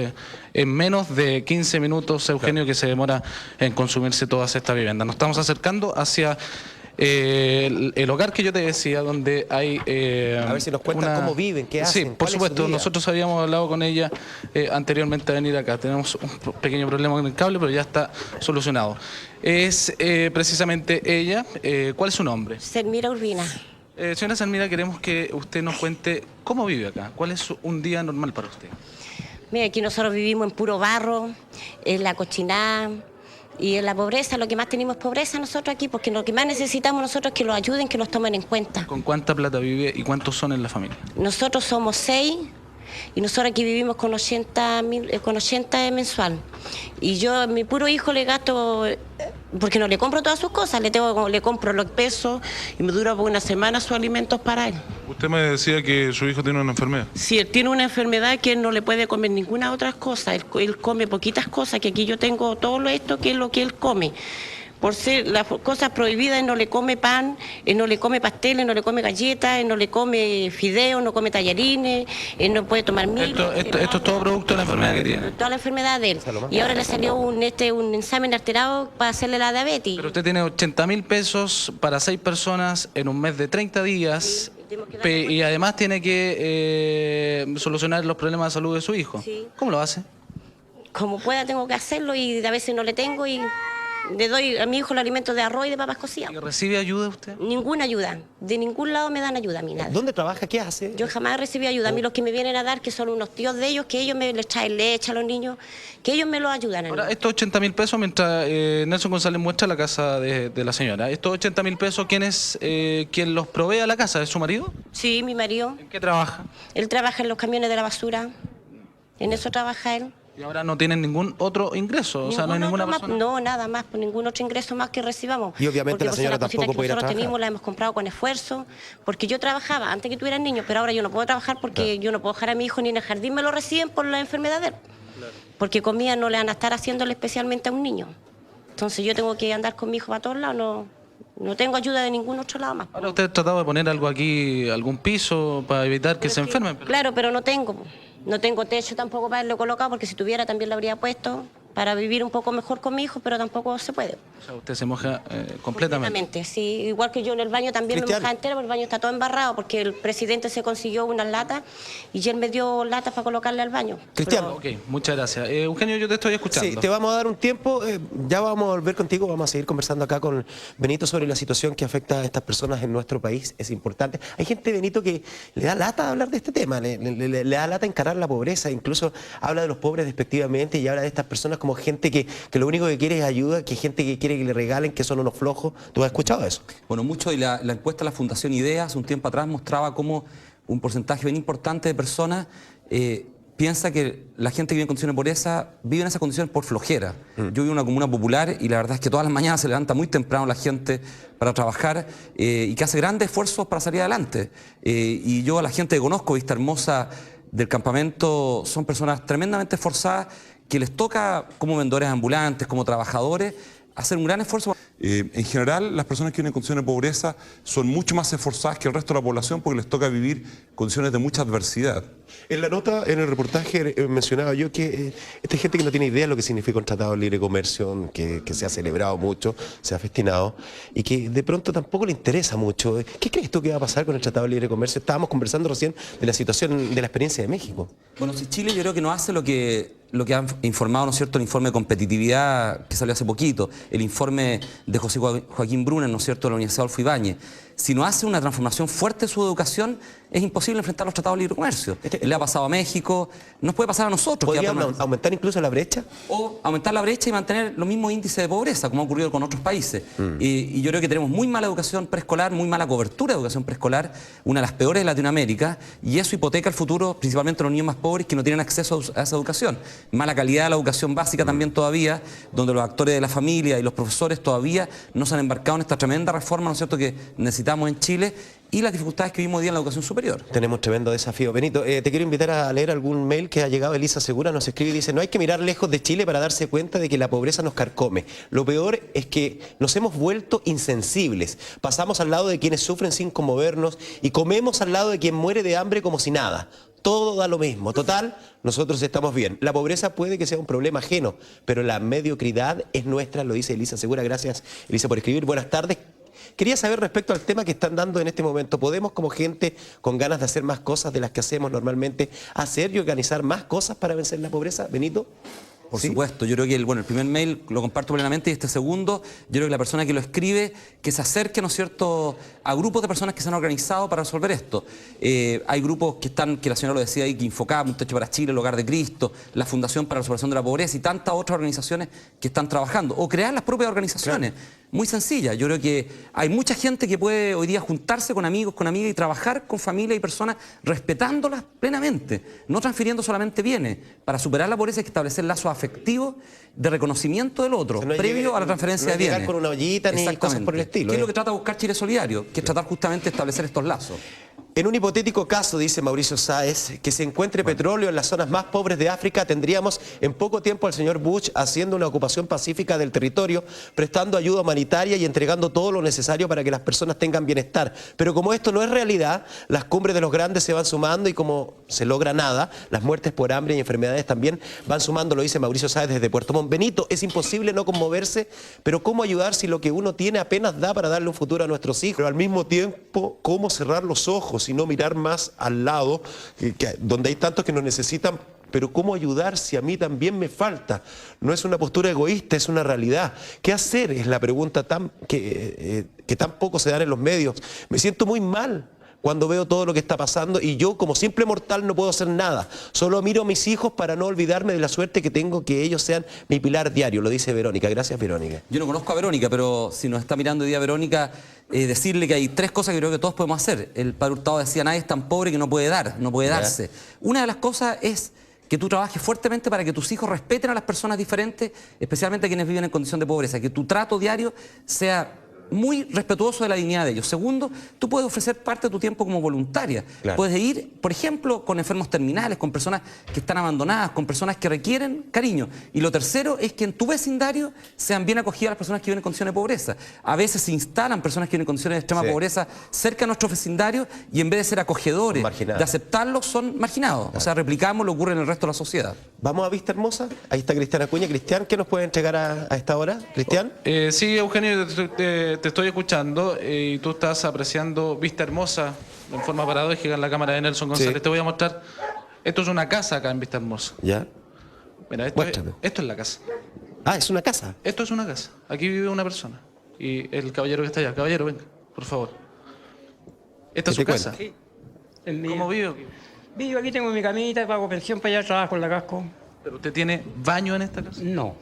en menos de 15 minutos, Eugenio, que se demora en consumirse todas estas viviendas. Nos estamos acercando hacia el hogar que yo te decía, donde hay... a ver si nos cuentan cómo viven, qué hacen. Sí, por supuesto, nosotros habíamos hablado con ella anteriormente a venir acá. Tenemos un pequeño problema con el cable, pero ya está solucionado. Es precisamente ella. ¿Cuál es su nombre? Selmira Urbina. Señora Selmira, queremos que usted nos cuente cómo vive acá. ¿Cuál es un día normal para usted? Mira, aquí nosotros vivimos en puro barro, en la cochinada. Y en la pobreza, lo que más tenemos es pobreza nosotros aquí, porque lo que más necesitamos nosotros es que los ayuden, que los tomen en cuenta. ¿Con cuánta plata vive y cuántos son en la familia? Nosotros somos 6 y nosotros aquí vivimos con 80 mensual. Y yo a mi puro hijo le gasto, porque no le compro todas sus cosas, le compro los pesos y me dura por una semana sus alimentos para él. Usted me decía que su hijo tiene una enfermedad. Sí, él tiene una enfermedad que él no le puede comer ninguna otra cosa, él come poquitas cosas, que aquí yo tengo todo esto que es lo que él come. Por ser las cosas prohibidas, él no le come pan, él no le come pasteles, no le come galletas, él no le come fideos, no come tallarines, él no puede tomar miel. Esto es todo producto de la enfermedad que tiene. Toda la enfermedad de él. Y ahora le salió un examen alterado para hacerle la diabetes. Pero usted tiene 80.000 pesos para 6 personas en un mes de 30 días. Y además tiene que solucionar los problemas de salud de su hijo. Sí. ¿Cómo lo hace? Como pueda tengo que hacerlo y a veces no le tengo y le doy a mi hijo el alimento de arroz y de papas cocidas. ¿Y recibe ayuda usted? Ninguna ayuda. De ningún lado me dan ayuda a mí, nada. ¿Dónde trabaja? ¿Qué hace? Yo jamás recibí ayuda. A mí los que me vienen a dar, que son unos tíos de ellos, que ellos me les traen leche a los niños, que ellos me lo ayudan a mí. Ahora, estos 80.000 pesos, mientras Nelson González muestra la casa de la señora, estos 80.000 pesos, ¿quién los provee a la casa? ¿Es su marido? Sí, mi marido. ¿En qué trabaja? Él trabaja en los camiones de la basura. En eso trabaja él. ¿Y ahora no tienen ningún otro ingreso? O sea, no hay ninguna persona. No, nada más, por ningún otro ingreso más que recibamos. Y obviamente la señora tampoco puede ir a trabajar. Nosotros tenemos, la hemos comprado con esfuerzo, porque yo trabajaba antes que tuvieran niños, pero ahora yo no puedo trabajar porque yo no puedo dejar a mi hijo ni en el jardín, me lo reciben por la enfermedad de él. Porque comida no le van a estar haciéndole especialmente a un niño. Entonces yo tengo que andar con mi hijo para todos lados, no tengo ayuda de ningún otro lado más. Ahora usted ha tratado de poner algo aquí, algún piso, para evitar que se enfermen. Claro, pero no tengo. No tengo techo tampoco para haberlo colocado, porque si tuviera también lo habría puesto para vivir un poco mejor con mi hijo, pero tampoco se puede. O sea, usted se moja completamente. Sí, igual que yo en el baño también me mojaba entero, porque el baño está todo embarrado, porque el presidente se consiguió unas latas y él me dio latas para colocarle al baño. Cristiano. Ok, muchas gracias. Eugenio, yo te estoy escuchando. Sí, te vamos a dar un tiempo, ya vamos a volver contigo, vamos a seguir conversando acá con Benito sobre la situación que afecta a estas personas en nuestro país, es importante. Hay gente, Benito, que le da lata hablar de este tema, le da lata encarar la pobreza, incluso habla de los pobres despectivamente y habla de estas personas como gente que lo único que quiere es ayuda, que gente que quiere que le regalen, que son unos flojos. ¿Tú has escuchado eso? Bueno, mucho, y la encuesta de la Fundación Ideas un tiempo atrás mostraba cómo un porcentaje bien importante de personas piensa que la gente que vive en condiciones de pobreza vive en esas condiciones por flojera. Yo vivo en una comuna popular y la verdad es que todas las mañanas se levanta muy temprano la gente para trabajar y que hace grandes esfuerzos para salir adelante. Y yo a la gente que conozco, Vista Hermosa, del campamento, son personas tremendamente esforzadas que les toca como vendedores ambulantes, como trabajadores, hacer un gran esfuerzo. En general, las personas que viven en condiciones de pobreza son mucho más esforzadas que el resto de la población porque les toca vivir condiciones de mucha adversidad. En la nota, en el reportaje, mencionaba yo que esta gente que no tiene idea de lo que significa un tratado de libre comercio, que se ha celebrado mucho, se ha festinado, y que de pronto tampoco le interesa mucho. ¿Qué crees tú que va a pasar con el tratado de libre comercio? Estábamos conversando recién de la situación, de la experiencia de México. Bueno, si Chile yo creo que no hace lo que ha informado, ¿no es cierto?, el informe de competitividad que salió hace poquito, el informe de José Joaquín Brunner, ¿no es cierto?, de la Universidad Adolfo Ibáñez. Si no hace una transformación fuerte de su educación, es imposible enfrentar los tratados de libre comercio. Le ha pasado a México, nos puede pasar a nosotros. ¿Podría aumentar incluso la brecha? O aumentar la brecha y mantener los mismos índices de pobreza, como ha ocurrido con otros países. Y yo creo que tenemos muy mala educación preescolar, muy mala cobertura de educación preescolar, una de las peores de Latinoamérica, y eso hipoteca el futuro, principalmente de los niños más pobres que no tienen acceso a esa educación. Mala calidad de la educación básica también todavía, donde los actores de la familia y los profesores todavía no se han embarcado en esta tremenda reforma, ¿no es cierto?, que necesitamos en Chile, y las dificultades que vimos hoy día en la educación superior. Tenemos tremendo desafío. Benito, te quiero invitar a leer algún mail que ha llegado. Elisa Segura nos escribe y dice: no hay que mirar lejos de Chile para darse cuenta de que la pobreza nos carcome. Lo peor es que nos hemos vuelto insensibles. Pasamos al lado de quienes sufren sin conmovernos y comemos al lado de quien muere de hambre como si nada. Todo da lo mismo. Total, nosotros estamos bien. La pobreza puede que sea un problema ajeno, pero la mediocridad es nuestra, lo dice Elisa Segura. Gracias, Elisa, por escribir. Buenas tardes. Quería saber respecto al tema que están dando en este momento. ¿Podemos, como gente con ganas de hacer más cosas de las que hacemos normalmente, hacer y organizar más cosas para vencer la pobreza? Benito. Por supuesto, yo creo que el primer mail lo comparto plenamente, y este segundo, yo creo que la persona que lo escribe, que se acerque, ¿no es cierto?, a grupos de personas que se han organizado para resolver esto. Hay grupos que la señora lo decía ahí, que Infocam, Un Techo para Chile, el Hogar de Cristo, la Fundación para la Superación de la Pobreza y tantas otras organizaciones que están trabajando, o crear las propias organizaciones. Claro. Muy sencilla, yo creo que hay mucha gente que puede hoy día juntarse con amigos, con amigas y trabajar con familia y personas respetándolas plenamente, no transfiriendo solamente bienes. Para superar la pobreza hay que establecer lazos afectivos de reconocimiento del otro, previo a la transferencia de bienes. No con una ollita ni cosas por el estilo. ¿Qué es lo que trata de buscar Chile Solidario? Que es tratar justamente de establecer estos lazos. En un hipotético caso, dice Mauricio Sáez, que se encuentre petróleo en las zonas más pobres de África, tendríamos en poco tiempo al señor Bush haciendo una ocupación pacífica del territorio, prestando ayuda humanitaria y entregando todo lo necesario para que las personas tengan bienestar. Pero como esto no es realidad, las cumbres de los grandes se van sumando y como se logra nada, las muertes por hambre y enfermedades también van sumando, lo dice Mauricio Sáez desde Puerto Montt. Benito, es imposible no conmoverse, pero ¿cómo ayudar si lo que uno tiene apenas da para darle un futuro a nuestros hijos? Pero al mismo tiempo, ¿cómo cerrar los ojos y no mirar más al lado, donde hay tantos que nos necesitan? Pero ¿cómo ayudar si a mí también me falta? No es una postura egoísta, es una realidad. ¿Qué hacer? Es la pregunta que tan poco se dan en los medios. Me siento muy mal cuando veo todo lo que está pasando y yo como simple mortal no puedo hacer nada. Solo miro a mis hijos para no olvidarme de la suerte que tengo que ellos sean mi pilar diario, lo dice Verónica. Gracias, Verónica. Yo no conozco a Verónica, pero si nos está mirando hoy día Verónica, decirle que hay tres cosas que creo que todos podemos hacer. El padre Hurtado decía: nadie es tan pobre que no puede dar, no puede darse. Una de las cosas es que tú trabajes fuertemente para que tus hijos respeten a las personas diferentes, especialmente a quienes viven en condición de pobreza, que tu trato diario sea muy respetuoso de la dignidad de ellos. Segundo, tú puedes ofrecer parte de tu tiempo como voluntaria. Claro. Puedes ir, por ejemplo, con enfermos terminales, con personas que están abandonadas, con personas que requieren cariño. Y lo tercero es que en tu vecindario sean bien acogidas las personas que viven en condiciones de pobreza. A veces se instalan personas que viven en condiciones de extrema pobreza cerca de nuestros vecindarios y en vez de ser acogedores, de aceptarlos, son marginados. Claro. O sea, replicamos lo que ocurre en el resto de la sociedad. ¿Vamos a Vista Hermosa? Ahí está Cristian Acuña. Cristian, ¿qué nos puede entregar a esta hora? ¿Cristian? Sí, Eugenio, te estoy escuchando y tú estás apreciando Vista Hermosa en forma paradójica en la cámara de Nelson González. Sí. Te voy a mostrar. Esto es una casa acá en Vista Hermosa. ¿Ya? Mira, esto es la casa. Ah, ¿es una casa? Esto es una casa. Aquí vive una persona. Y el caballero que está allá. Caballero, venga, por favor. ¿Esta es su casa? Sí. ¿Cómo vive? Vivo aquí, tengo mi camita, pago pensión para allá, trabajo en la Casco. ¿Pero usted tiene baño en esta casa? No.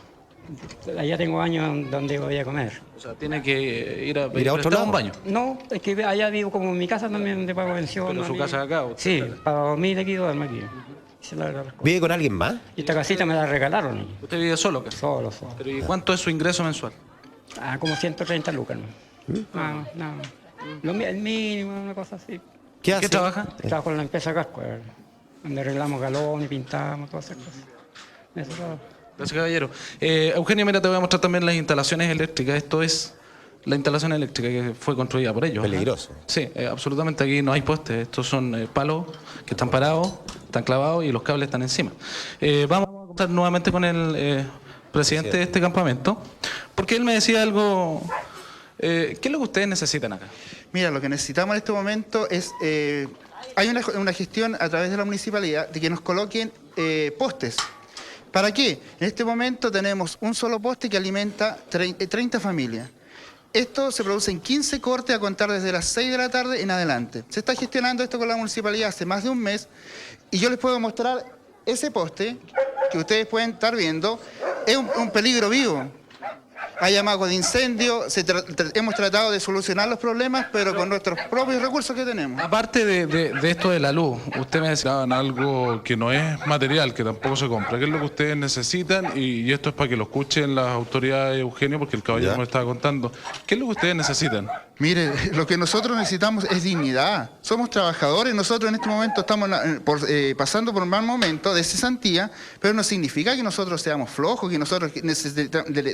Allá tengo baño donde voy a comer. O sea, tiene que ir a otro lado. Un baño. No, es que allá vivo como en mi casa también, donde pago pensión. ¿Pero su casa acá? Sí, para dormir aquí, duermo aquí. ¿Vive con alguien más? Y esta casita me la regalaron. ¿Usted vive solo acá? Solo. ¿Pero y cuánto es su ingreso mensual? Como 130 lucas, ¿no? No. El mínimo, una cosa así. ¿Qué hace? ¿Qué trabaja? Trabajo en la empresa Casco, donde arreglamos galones, pintamos, todas esas cosas. Eso todo. Gracias, caballero. Eugenio, mira, te voy a mostrar también las instalaciones eléctricas. Esto es la instalación eléctrica que fue construida por ellos. Peligroso. Sí, absolutamente. Aquí no hay postes. Estos son palos que están parados. están clavados y los cables están encima. Vamos a contar nuevamente con el presidente de este campamento, porque él me decía algo. ¿Qué es lo que ustedes necesitan acá? Mira, lo que necesitamos en este momento es... hay una gestión a través de la municipalidad de que nos coloquen postes. ¿Para qué? En este momento tenemos un solo poste que alimenta 30 familias. Esto se produce en 15 cortes a contar desde las 6 de la tarde en adelante. Se está gestionando esto con la municipalidad hace más de un mes y yo les puedo mostrar ese poste que ustedes pueden estar viendo. Es un peligro vivo. Hay amagos de incendio, hemos tratado de solucionar los problemas, pero con nuestros propios recursos que tenemos. Aparte de esto de la luz, usted me decía algo que no es material, que tampoco se compra. ¿Qué es lo que ustedes necesitan? Y esto es para que lo escuchen las autoridades, Eugenio, porque el caballero me estaba contando. ¿Qué es lo que ustedes necesitan? Mire, lo que nosotros necesitamos es dignidad. Somos trabajadores, nosotros en este momento estamos pasando por un mal momento de cesantía, pero no significa que nosotros seamos flojos, que nosotros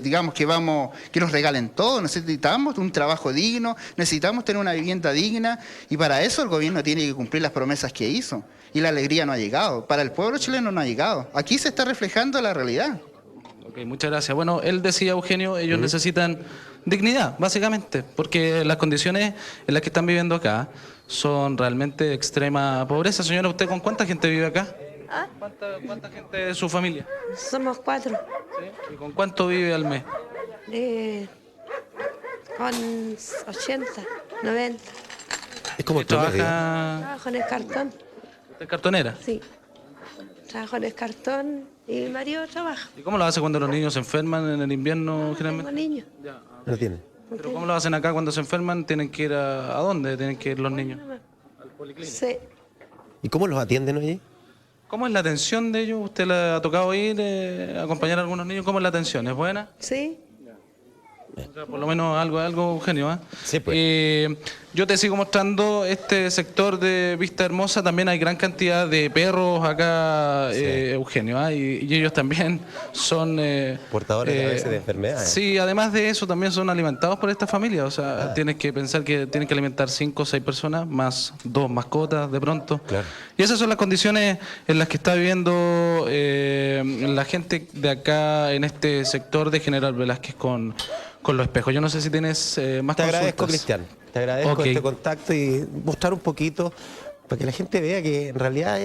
digamos que nos regalen todo. Necesitamos un trabajo digno, necesitamos tener una vivienda digna y para eso el gobierno tiene que cumplir las promesas que hizo. Y la alegría no ha llegado, para el pueblo chileno no ha llegado. Aquí se está reflejando la realidad. Ok, muchas gracias. Bueno, él decía, Eugenio, ellos necesitan dignidad, básicamente, porque las condiciones en las que están viviendo acá son realmente de extrema pobreza. Señora, ¿usted con cuánta gente vive acá? ¿Ah? ¿Cuánta gente de su familia? Somos 4. ¿Sí? ¿Y con cuánto vive al mes? Con 80, 90. Es como Trabajo en el cartón. ¿Usted es cartonera? Sí. Trabajo en el cartón y mi marido trabaja. ¿Y cómo lo hace cuando los niños se enferman en el invierno generalmente? Tengo niños. No tiene. ¿Pero cómo lo hacen acá cuando se enferman? ¿Tienen que ir a dónde tienen que ir los niños? Al policlínico. Sí. ¿Y cómo los atienden allí? ¿Cómo es la atención de ellos? ¿Usted le ha tocado ir a acompañar a algunos niños? ¿Cómo es la atención? ¿Es buena? Sí. O sea, por lo menos algo Eugenio, ¿eh? Sí, pues. Yo te sigo mostrando este sector de Vista Hermosa. También hay gran cantidad de perros acá, Eugenio, ¿eh? Y ellos también son... portadores a veces de enfermedades. Sí, además de eso también son alimentados por esta familia. O sea, tienes que pensar que tienen que alimentar 5 o 6 personas, más 2 mascotas de pronto. Claro. Y esas son las condiciones en las que está viviendo la gente de acá en este sector de General Velázquez con Los Espejos. Yo no sé si tienes más consultas. Te agradezco, Cristian. Te agradezco este contacto y mostrar un poquito para que la gente vea que en realidad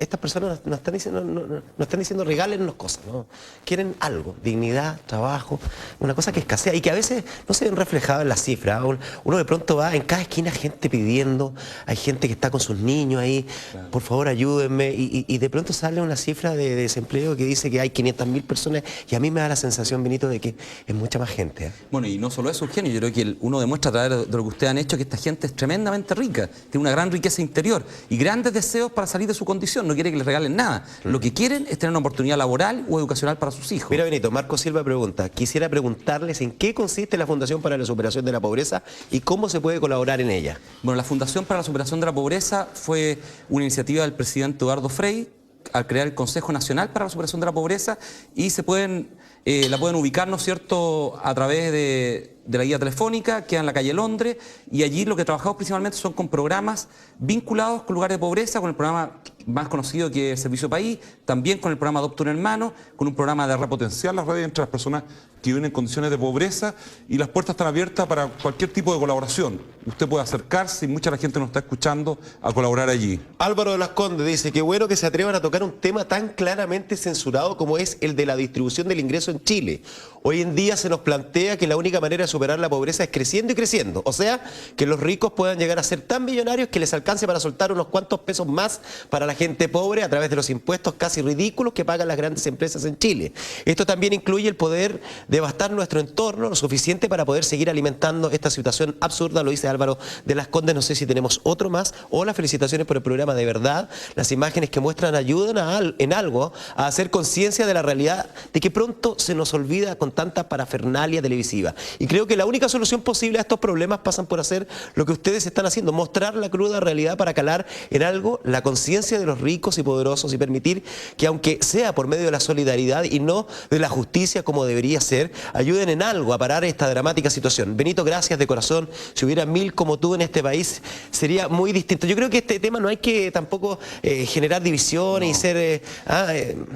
estas personas no están diciendo regálennos cosas, ¿no? Quieren algo, dignidad, trabajo, una cosa que escasea y que a veces no se ven reflejadas en las cifras. Uno de pronto va en cada esquina gente pidiendo, hay gente que está con sus niños ahí, por favor ayúdenme, y de pronto sale una cifra de desempleo que dice que hay 500.000 personas y a mí me da la sensación, Benito, de que es mucha más gente, ¿eh? Bueno, y no solo eso, Eugenio, yo creo que uno demuestra a través de lo que ustedes han hecho que esta gente es tremendamente rica, tiene una gran riqueza interior y grandes deseos para salir de su condición. No quiere que les regalen nada. Lo que quieren es tener una oportunidad laboral o educacional para sus hijos. Mira, Benito, Marco Silva pregunta, quisiera preguntarles en qué consiste la Fundación para la Superación de la Pobreza y cómo se puede colaborar en ella. Bueno, la Fundación para la Superación de la Pobreza fue una iniciativa del presidente Eduardo Frei al crear el Consejo Nacional para la Superación de la Pobreza y la pueden ubicar, ¿no es cierto?, a través de la guía telefónica, queda en la calle Londres, y allí lo que trabajamos principalmente son con programas vinculados con lugares de pobreza, con el programa más conocido que es el Servicio País, también con el programa Adopta un Hermano, con un programa de repotenciar las redes entre las personas que viven en condiciones de pobreza, y las puertas están abiertas para cualquier tipo de colaboración. Usted puede acercarse, y mucha la gente nos está escuchando, a colaborar allí. Álvaro de las Condes dice, qué bueno que se atrevan a tocar un tema tan claramente censurado como es el de la distribución del ingreso en Chile. Hoy en día se nos plantea que la única manera de superar la pobreza es creciendo y creciendo. O sea, que los ricos puedan llegar a ser tan millonarios que les alcance para soltar unos cuantos pesos más para la gente pobre a través de los impuestos casi ridículos que pagan las grandes empresas en Chile. Esto también incluye el poder devastar nuestro entorno lo suficiente para poder seguir alimentando esta situación absurda, lo dice Álvaro de las Condes. No sé si tenemos otro más. Hola, felicitaciones por el programa, de verdad. Las imágenes que muestran ayudan en algo a hacer conciencia de la realidad de que pronto se nos olvida con con tanta parafernalia televisiva. Y creo que la única solución posible a estos problemas pasan por hacer lo que ustedes están haciendo, mostrar la cruda realidad para calar en algo la conciencia de los ricos y poderosos y permitir que, aunque sea por medio de la solidaridad y no de la justicia como debería ser, ayuden en algo a parar esta dramática situación. Benito, gracias de corazón. Si hubiera 1000 como tú en este país, sería muy distinto. Yo creo que este tema no hay que tampoco generar divisiones y ser...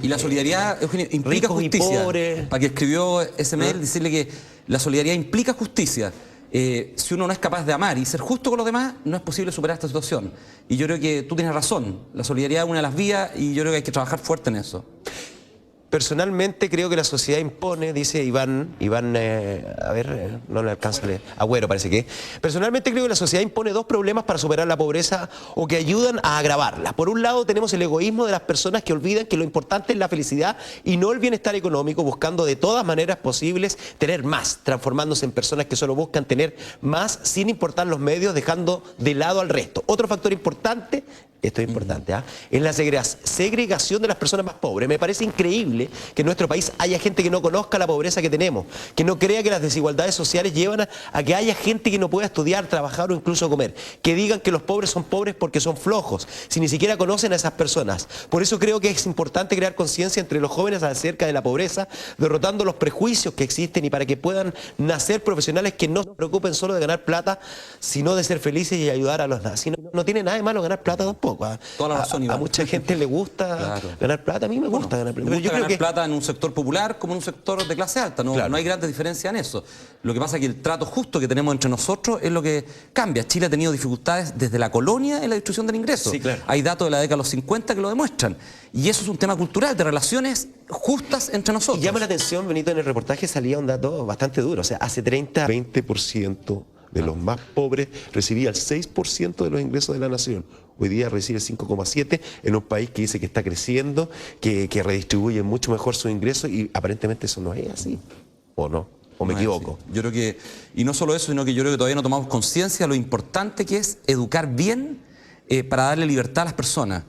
y la solidaridad, Eugenio, implica justicia. Para que escribió ese mail, decirle que la solidaridad implica justicia. Si uno no es capaz de amar y ser justo con los demás, no es posible superar esta situación. Y yo creo que tú tienes razón. La solidaridad es una de las vías y yo creo que hay que trabajar fuerte en eso. Personalmente creo que la sociedad impone, dice Iván, a ver, no le alcanza a leer, Agüero parece que. Personalmente creo que la sociedad impone dos problemas para superar la pobreza o que ayudan a agravarla. Por un lado tenemos el egoísmo de las personas que olvidan que lo importante es la felicidad y no el bienestar económico, buscando de todas maneras posibles tener más, transformándose en personas que solo buscan tener más sin importar los medios, dejando de lado al resto. Otro factor importante, esto es importante, es la segregación de las personas más pobres. Me parece increíble que en nuestro país haya gente que no conozca la pobreza que tenemos, que no crea que las desigualdades sociales llevan a que haya gente que no pueda estudiar, trabajar o incluso comer, que digan que los pobres son pobres porque son flojos, si ni siquiera conocen a esas personas. Por eso creo que es importante crear conciencia entre los jóvenes acerca de la pobreza, derrotando los prejuicios que existen y para que puedan nacer profesionales que no se preocupen solo de ganar plata, sino de ser felices y ayudar a los demás. No tiene nada de malo ganar plata tampoco. Toda la razón, a mucha gente le gusta ganar plata, a mí me gusta ganar plata. Me gusta ganar plata en un sector popular como en un sector de clase alta, no hay grandes diferencias en eso. Lo que pasa es que el trato justo que tenemos entre nosotros es lo que cambia. Chile ha tenido dificultades desde la colonia en la distribución del ingreso. Hay datos de la década de los 50 que lo demuestran. Y eso es un tema cultural, de relaciones justas entre nosotros. Y llama la atención, Benito, en el reportaje salía un dato bastante duro. O sea, hace 20% de los más pobres recibía el 6% de los ingresos de la nación. Hoy día recibe 5,7% en un país que dice que está creciendo, que redistribuye mucho mejor sus ingresos y aparentemente eso no es así, ¿o no? ¿O me equivoco? Yo creo que, y no solo eso, sino que yo creo que todavía no tomamos conciencia de lo importante que es educar bien para darle libertad a las personas.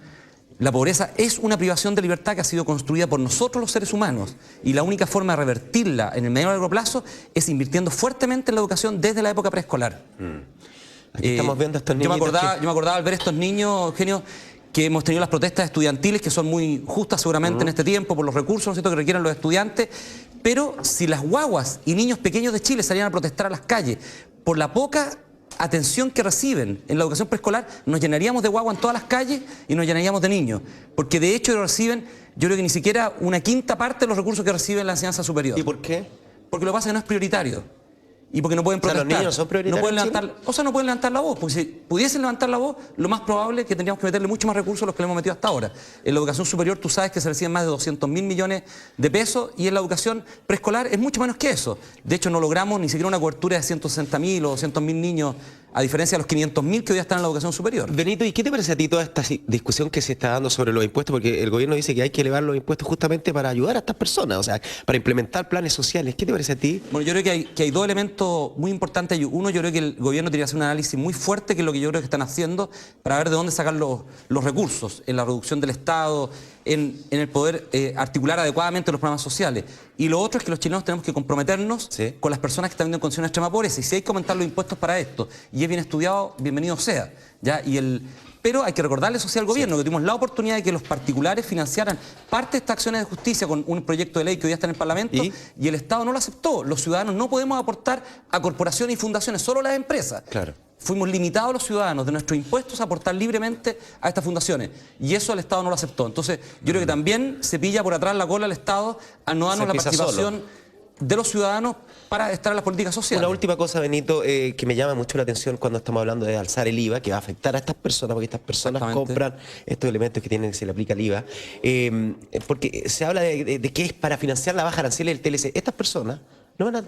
La pobreza es una privación de libertad que ha sido construida por nosotros los seres humanos y la única forma de revertirla en el medio y largo plazo es invirtiendo fuertemente en la educación desde la época preescolar. Aquí estamos viendo a estos niños. Yo me acordaba al ver estos niños, Eugenio, que hemos tenido las protestas estudiantiles, que son muy justas seguramente en este tiempo por los recursos, ¿no es cierto?, que requieren los estudiantes, pero si las guaguas y niños pequeños de Chile salían a protestar a las calles por la poca atención que reciben en la educación preescolar, nos llenaríamos de guagua en todas las calles y nos llenaríamos de niños, porque de hecho reciben, yo creo que ni siquiera una quinta parte de los recursos que reciben en la enseñanza superior. ¿Y por qué? Porque lo que pasa es que no es prioritario. Y porque no pueden protestar. O sea, los niños son prioritarios. No pueden no pueden levantar la voz, porque si pudiesen levantar la voz, lo más probable es que tendríamos que meterle mucho más recursos a los que le hemos metido hasta ahora. En la educación superior tú sabes que se reciben más de 200.000 millones de pesos y en la educación preescolar es mucho menos que eso. De hecho, no logramos ni siquiera una cobertura de 160.000 o 200.000 niños, a diferencia de los 500.000 que hoy están en la educación superior. Benito, ¿y qué te parece a ti toda esta discusión que se está dando sobre los impuestos? Porque el gobierno dice que hay que elevar los impuestos justamente para ayudar a estas personas, o sea, para implementar planes sociales. ¿Qué te parece a ti? Bueno, yo creo que hay dos elementos muy importantes. Uno, yo creo que el gobierno tiene que hacer un análisis muy fuerte, que es lo que yo creo que están haciendo, para ver de dónde sacar los recursos, en la reducción del Estado, en el poder articular adecuadamente los programas sociales. Y lo otro es que los chilenos tenemos que comprometernos con las personas que están viviendo en condiciones de extrema pobreza. Y si hay que aumentar los impuestos para esto, y es bien estudiado, bienvenido sea. ¿Ya? Pero hay que recordarle eso sí al gobierno, que tuvimos la oportunidad de que los particulares financiaran parte de estas acciones de justicia con un proyecto de ley que hoy día está en el Parlamento y el Estado no lo aceptó. Los ciudadanos no podemos aportar a corporaciones y fundaciones, solo las empresas. Claro. Fuimos limitados los ciudadanos de nuestros impuestos a aportar libremente a estas fundaciones y eso el Estado no lo aceptó. Entonces yo creo que también se pilla por atrás la cola al Estado al no darnos la participación de los ciudadanos para estar en las políticas sociales. Una última cosa, Benito, que me llama mucho la atención cuando estamos hablando de alzar el IVA, que va a afectar a estas personas, porque estas personas compran estos elementos que tienen que se le aplica el IVA, porque se habla de que es para financiar la baja arancel del TLC. Estas personas no van a,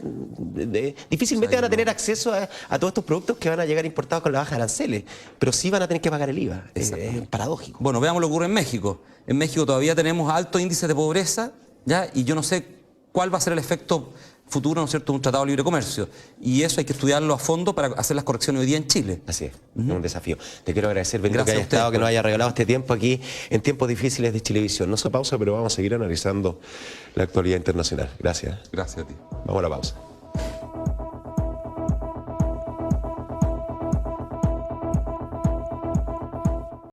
difícilmente van a tener acceso a todos estos productos que van a llegar importados con la baja aranceles, pero sí van a tener que pagar el IVA. Es paradójico. Bueno, veamos lo que ocurre en México. En México todavía tenemos altos índices de pobreza, ¿ya? Y yo no sé cuál va a ser el efecto futuro, ¿no es cierto?, de un tratado de libre comercio. Y eso hay que estudiarlo a fondo para hacer las correcciones hoy día en Chile. Así es, es un desafío. Te quiero agradecer, Benito, que haya estado, que nos haya regalado este tiempo aquí en tiempos difíciles de Chilevisión. No se pausa, pero vamos a seguir analizando la actualidad internacional. Gracias. Gracias a ti. Vamos a la pausa.